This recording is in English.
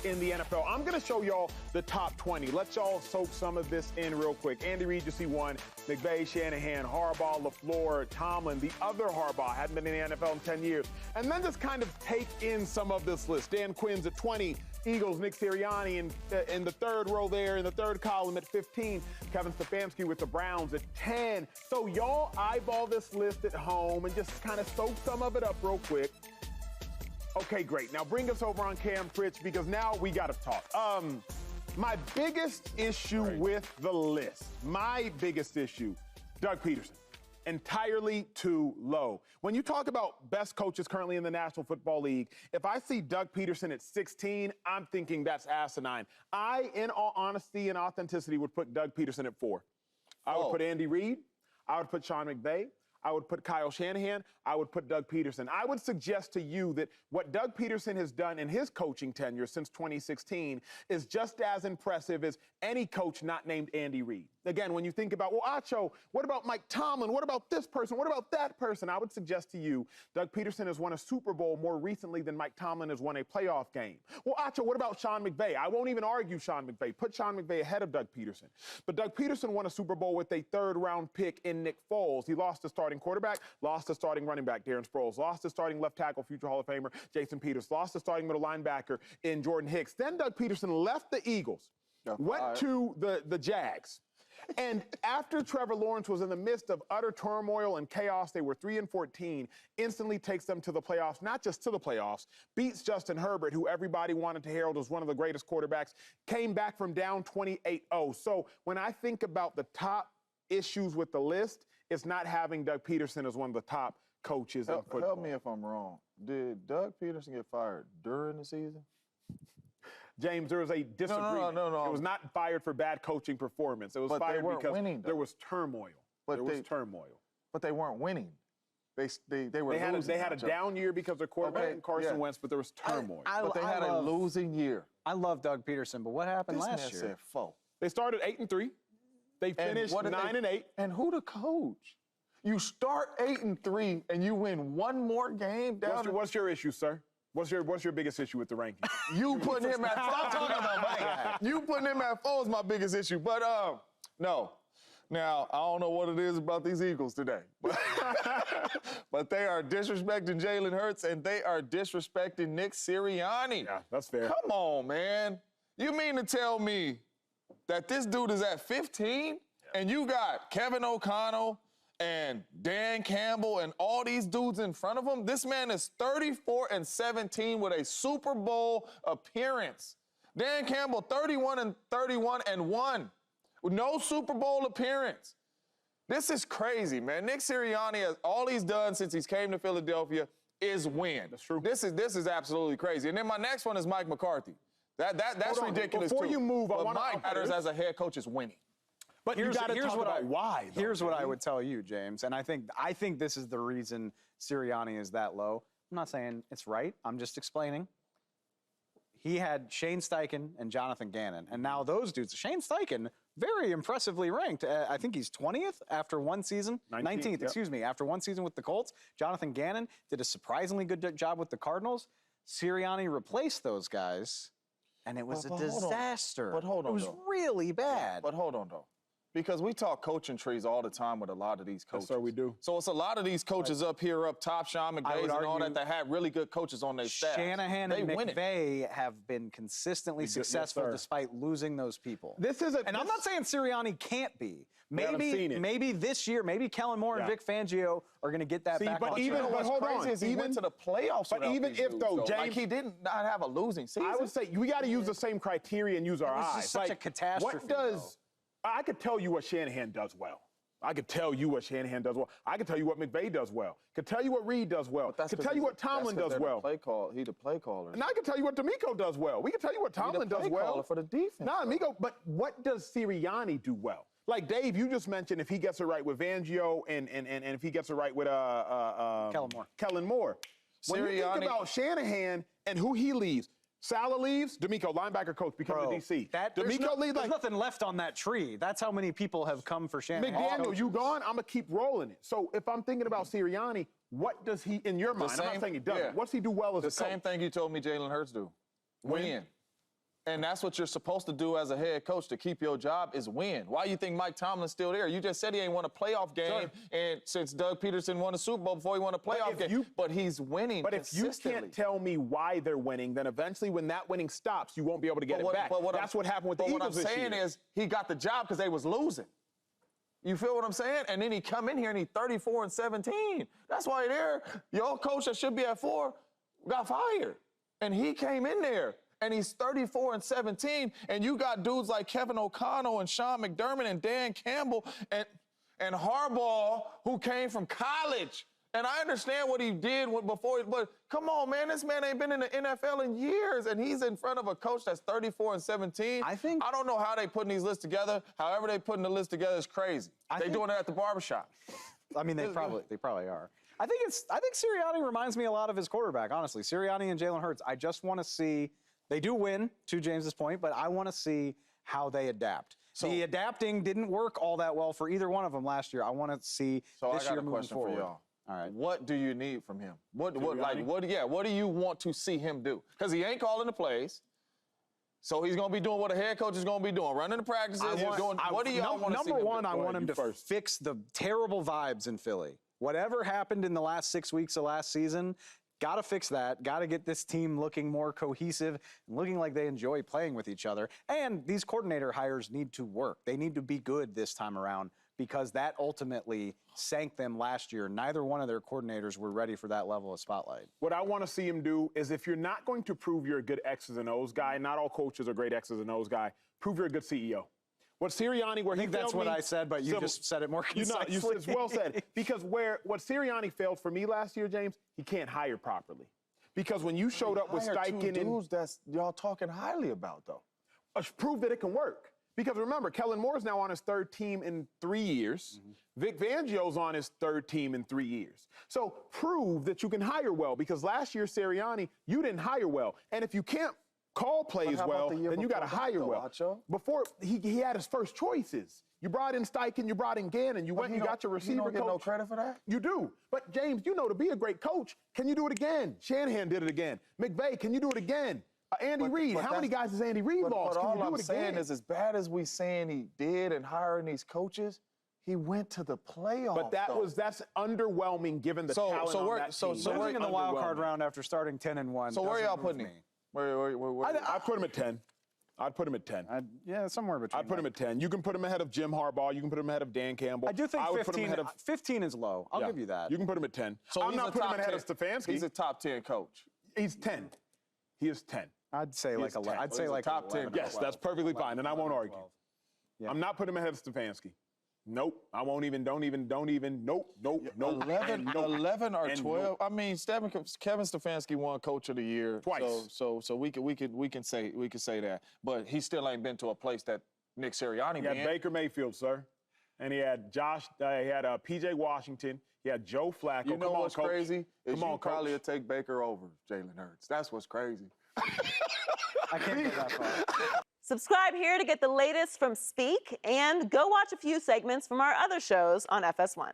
in the NFL. I'm going to show y'all the top 20. Let y'all soak some of this in real quick. Andy Reid, you see one. McVay, Shanahan, Harbaugh, LaFleur, Tomlin, the other Harbaugh, hadn't been in the NFL in 10 years. And then just kind of take in some of this list. Dan Quinn's at 20. Eagles, Nick Sirianni in the third row there, in the third column at 15. Kevin Stefanski with the Browns at 10. So y'all eyeball this list at home and just kind of soak some of it up real quick. Okay, great. Now bring us over on Cam Fritz because now we got to talk. My biggest issue with the list, my biggest issue, Doug Peterson. Entirely too low. When you talk about best coaches currently in the National Football League, if I see Doug Peterson at 16, I'm thinking that's asinine. I, in all honesty and authenticity, would put Doug Peterson at 4. I would put Andy Reid. I would put Sean McVay. I would put Kyle Shanahan. I would put Doug Peterson. I would suggest to you that what Doug Peterson has done in his coaching tenure since 2016 is just as impressive as any coach not named Andy Reid. Again, when you think about, well, Acho, what about Mike Tomlin? What about this person? What about that person? I would suggest to you, Doug Peterson has won a Super Bowl more recently than Mike Tomlin has won a playoff game. Well, Acho, what about Sean McVay? I won't even argue Sean McVay. Put Sean McVay ahead of Doug Peterson. But Doug Peterson won a Super Bowl with a third-round pick in Nick Foles. He lost to starting quarterback, lost to starting running back Darren Sproles, lost to starting left tackle, future Hall of Famer Jason Peters, lost to starting middle linebacker in Jordan Hicks. Then Doug Peterson left the Eagles, went to the Jags. And after Trevor Lawrence was in the midst of utter turmoil and chaos, they were 3-14, instantly takes them to the playoffs, not just to the playoffs, beats Justin Herbert, who everybody wanted to herald as one of the greatest quarterbacks, came back from down 28-0. So when I think about the top issues with the list, it's not having Doug Peterson as one of the top coaches in football. Help me if I'm wrong. Did Doug Peterson get fired during the season? James, there was a disagreement. No. It was not fired for bad coaching performance. It was fired because there was turmoil. There was turmoil. But they weren't winning. They were losing. They had a down year because of their quarterback and Carson Wentz, but there was turmoil. But they had a losing year. I love Doug Peterson, but what happened last year? Said 4. They started 8-3. They finished 9-8. And who the coach? You start 8-3 and you win one more game. What's your issue, sir? What's your biggest issue with the rankings? You putting him at 4. Stop talking about my guy. You putting him at 4 is my biggest issue. But no. Now, I don't know what it is about these Eagles today. But they are disrespecting Jalen Hurts and they are disrespecting Nick Sirianni. Yeah, that's fair. Come on, man. You mean to tell me that this dude is at 15 and you got Kevin O'Connell and Dan Campbell and all these dudes in front of him? This man is 34-17 with a Super Bowl appearance. Dan Campbell, 31-31-1 with no Super Bowl appearance. This is crazy, man. Nick Sirianni, all he's done since he's came to Philadelphia is win. That's true. This is absolutely crazy. And then my next one is Mike McCarthy. That's ridiculous Before too. you move, but Mike matters as a head coach is winning. But here's why. Here's what I would tell you, James, and I think this is the reason Sirianni is that low. I'm not saying it's right. I'm just explaining. He had Shane Steichen and Jonathan Gannon, and now those dudes. Shane Steichen, very impressively ranked. I think he's 20th after one season. 19th, excuse me, after one season with the Colts. Jonathan Gannon did a surprisingly good job with the Cardinals. Sirianni replaced those guys, and it was a disaster. But hold on, it was really bad. But hold on, though. Because we talk coaching trees all the time with a lot of these coaches. Yes, sir, we do. So it's a lot of these coaches up top, Sean McVay and all that had really good coaches on their staff. Shanahan and McVay have been consistently successful despite losing those people. I'm not saying Sirianni can't be. Maybe this year, maybe Kellen Moore and Vic Fangio are going to get that back but on even, track. but hold on. He went to the playoffs. But even if, though, James, like he did not have a losing season. I would say we got to use the same criteria and use our eyes. It's such a catastrophe. I could tell you what Shanahan does well. I could tell you what Shanahan does well. I could tell you what McVay does well. Could tell you what Reid does well. Could tell you what Tomlin does well. He's the play caller. And I can tell you what D'Amico does well. We can tell you what Tomlin does well. For the defense. No, Amico, but what does Sirianni do well? Like Dave, you just mentioned if he gets it right with Fangio and if he gets it right with Kellen Moore. When you think about Shanahan and who he leaves, Salah leaves, D'Amico, linebacker coach, becomes the DC. There's nothing left on that tree. That's how many people have come for Shanahan. McDaniel, you gone? I'm going to keep rolling it. So if I'm thinking about Sirianni, what does he, in your mind, I'm not saying he doesn't, what's he do well as a coach? The same thing you told me Jalen Hurts do. Win. And that's what you're supposed to do as a head coach to keep your job is win. Why do you think Mike Tomlin's still there? You just said he ain't won a playoff game and since Doug Peterson won a Super Bowl before he won a playoff game. But he's winning consistently. If you can't tell me why they're winning, then eventually when that winning stops, you won't be able to get it back. That's what happened with the Eagles this year. What I'm saying is he got the job because they was losing. You feel what I'm saying? And then he come in here and he's 34-17. That's why there, your coach that should be at 4 got fired. And he came in there. And he's 34-17, and you got dudes like Kevin O'Connell and Sean McDermott and Dan Campbell and Harbaugh who came from college. And I understand what he did before, but come on, man, this man ain't been in the NFL in years, and he's in front of a coach that's 34-17. I don't know how they putting these lists together. However they putting the list together is crazy. They doing it at the barbershop. I mean, they probably are. I think Sirianni reminds me a lot of his quarterback, honestly. Sirianni and Jalen Hurts. I just want to see. They do win, to James's point, but I want to see how they adapt. So the adapting didn't work all that well for either one of them last year. I want to see this year moving forward. For y'all. All right. What do you need from him? What do you want to see him do? Because he ain't calling the plays. So he's going to be doing what a head coach is going to be doing, running the practices. What do y'all want to see him do? Number one, I want him to fix the terrible vibes in Philly. Whatever happened in the last 6 weeks of last season, got to fix that. Got to get this team looking more cohesive and looking like they enjoy playing with each other. And these coordinator hires need to work. They need to be good this time around because that ultimately sank them last year. Neither one of their coordinators were ready for that level of spotlight. What I want to see him do is if you're not going to prove you're a good X's and O's guy, not all coaches are great X's and O's guy, prove you're a good CEO. What Sirianni, where I think that's what I said, but you just said it more concisely. It's well said. Because what Sirianni failed for me last year, James, he can't hire properly. Because when you showed up with Steichen and dudes that's y'all talking highly about, though. Prove that it can work. Because remember, Kellen Moore's now on his 3rd team in 3 years. Vic Fangio's on his 3rd team in 3 years. So prove that you can hire well. Because last year, Sirianni, you didn't hire well. And if you can't call plays well, then you got to hire well. Acho? Before, he had his first choices. You brought in Steichen, you brought in Gannon, you went and you got your receiver coach. You don't get no credit for that? You do. But, James, you know, to be a great coach, can you do it again? Shanahan did it again. McVay, can you do it again? Andy Reid, how many guys has Andy Reid lost? But all I'm saying is, as bad as we saying he did in hiring these coaches, he went to the playoffs. But that's underwhelming given the talent on that team. So we're in the wild card round after starting 10-1. So where y'all putting him? I'd put him at 10. I'd put him at 10. Yeah, somewhere between. I'd put him at 10. You can put him ahead of Jim Harbaugh. You can put him ahead of Dan Campbell. I do think 15 is low. I'll give you that. You can put him at 10. So I'm not putting him ahead of Stefanski. He's a top 10 coach. He's 10. He is 10. I'd say like 11. I'd say like top 10. Yes, that's perfectly fine, and I won't argue. Yeah. I'm not putting him ahead of Stefanski. Nope. I won't even, don't even. Nope. 11 or 12. I mean, Kevin Stefanski won Coach of the Year twice. So we can say that. But he still ain't been to a place that Nick Sirianni been. He had Baker Mayfield, sir. And he had P.J. Washington. He had Joe Flacco. You know what's crazy? Probably would take Baker over Jalen Hurts. That's what's crazy. I can't go that far. Subscribe here to get the latest from Speak and go watch a few segments from our other shows on FS1.